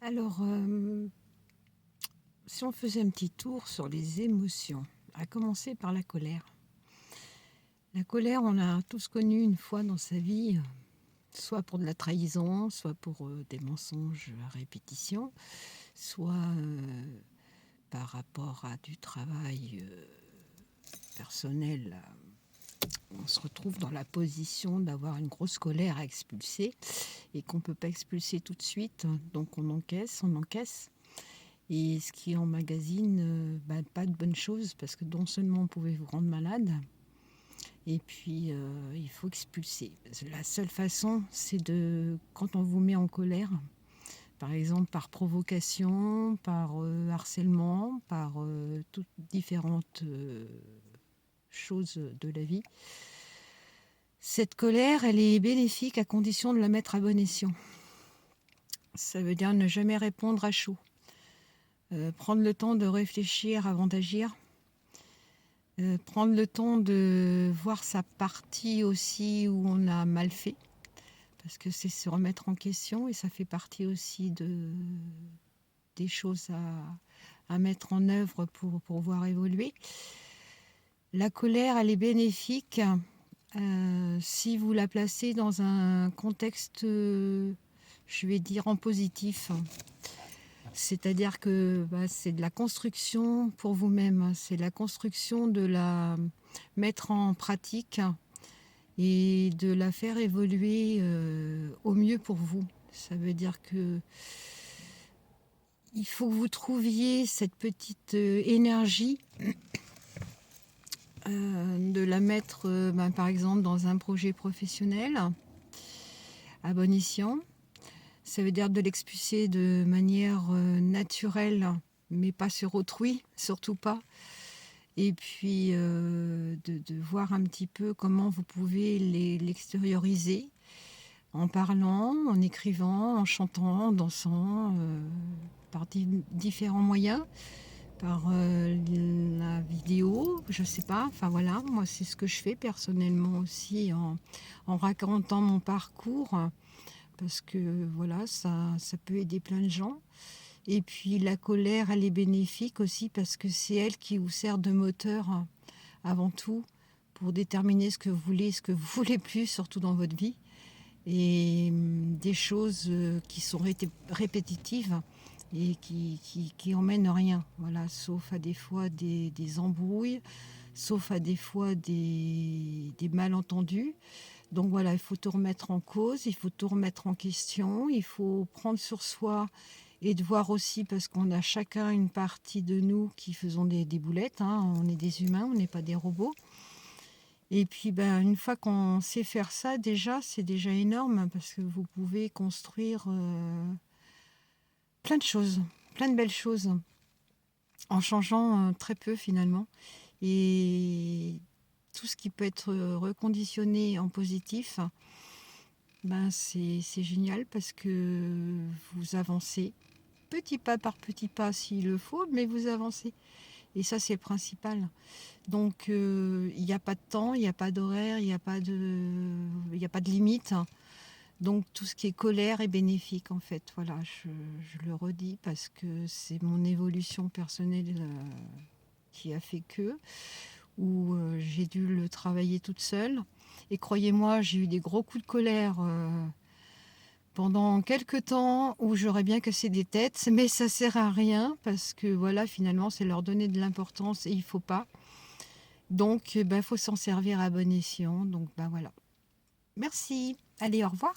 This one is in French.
Alors, si on faisait un petit tour sur les émotions, à commencer par la colère. La colère, on l'a tous connue une fois dans sa vie, soit pour de la trahison, soit pour des mensonges à répétition, soit par rapport à du travail personnel. On se retrouve dans la position d'avoir une grosse colère à expulser et qu'on ne peut pas expulser tout de suite, donc on encaisse. Et ce qui emmagasine pas de bonnes choses, parce que non seulement vous pouvez vous rendre malade, et puis il faut expulser. La seule façon, c'est quand on vous met en colère, par exemple par provocation, par harcèlement, par toutes différentes choses de la vie. Cette colère, elle est bénéfique à condition de la mettre à bon escient. Ça veut dire ne jamais répondre à chaud. Prendre le temps de réfléchir avant d'agir, prendre le temps de voir sa partie aussi où on a mal fait, parce que c'est se remettre en question et ça fait partie aussi des choses à mettre en œuvre pour voir évoluer. La colère, elle est bénéfique si vous la placez dans un contexte, je vais dire, en positif. C'est-à-dire que c'est de la construction pour vous-même, c'est la construction de la mettre en pratique et de la faire évoluer au mieux pour vous. Ça veut dire que il faut que vous trouviez cette petite énergie de la mettre par exemple dans un projet professionnel à bon escient. Ça veut dire de l'expulser de manière naturelle, mais pas sur autrui, surtout pas. Et puis de voir un petit peu comment vous pouvez l'extérioriser, en parlant, en écrivant, en chantant, en dansant, par différents moyens, par la vidéo, je sais pas. Enfin voilà, moi c'est ce que je fais personnellement aussi en racontant mon parcours. Parce que voilà, ça peut aider plein de gens. Et puis la colère, elle est bénéfique aussi parce que c'est elle qui vous sert de moteur avant tout pour déterminer ce que vous voulez, ce que vous voulez plus, surtout dans votre vie. Et des choses qui sont répétitives et qui emmènent rien. Voilà, sauf à des fois des embrouilles, sauf à des fois des malentendus. Donc voilà, il faut tout remettre en cause, il faut tout remettre en question, il faut prendre sur soi et de voir aussi, parce qu'on a chacun une partie de nous qui faisons des boulettes, hein, on est des humains, on n'est pas des robots. Et puis une fois qu'on sait faire ça, déjà, c'est déjà énorme, parce que vous pouvez construire plein de choses, plein de belles choses, en changeant très peu finalement. Et tout ce qui peut être reconditionné en positif, c'est génial parce que vous avancez, petit pas par petit pas s'il le faut, mais vous avancez. Et ça, c'est le principal. Donc, il n'y a pas de temps, il n'y a pas d'horaire, il n'y a pas de limite. Donc, tout ce qui est colère est bénéfique, en fait. Voilà, je le redis parce que c'est mon évolution personnelle qui a fait où j'ai dû le travailler toute seule. Et croyez-moi, j'ai eu des gros coups de colère pendant quelques temps où j'aurais bien cassé des têtes, mais ça sert à rien parce que voilà, finalement, c'est leur donner de l'importance et il faut pas. Donc, faut s'en servir à bon escient. Donc, voilà. Merci. Allez, au revoir.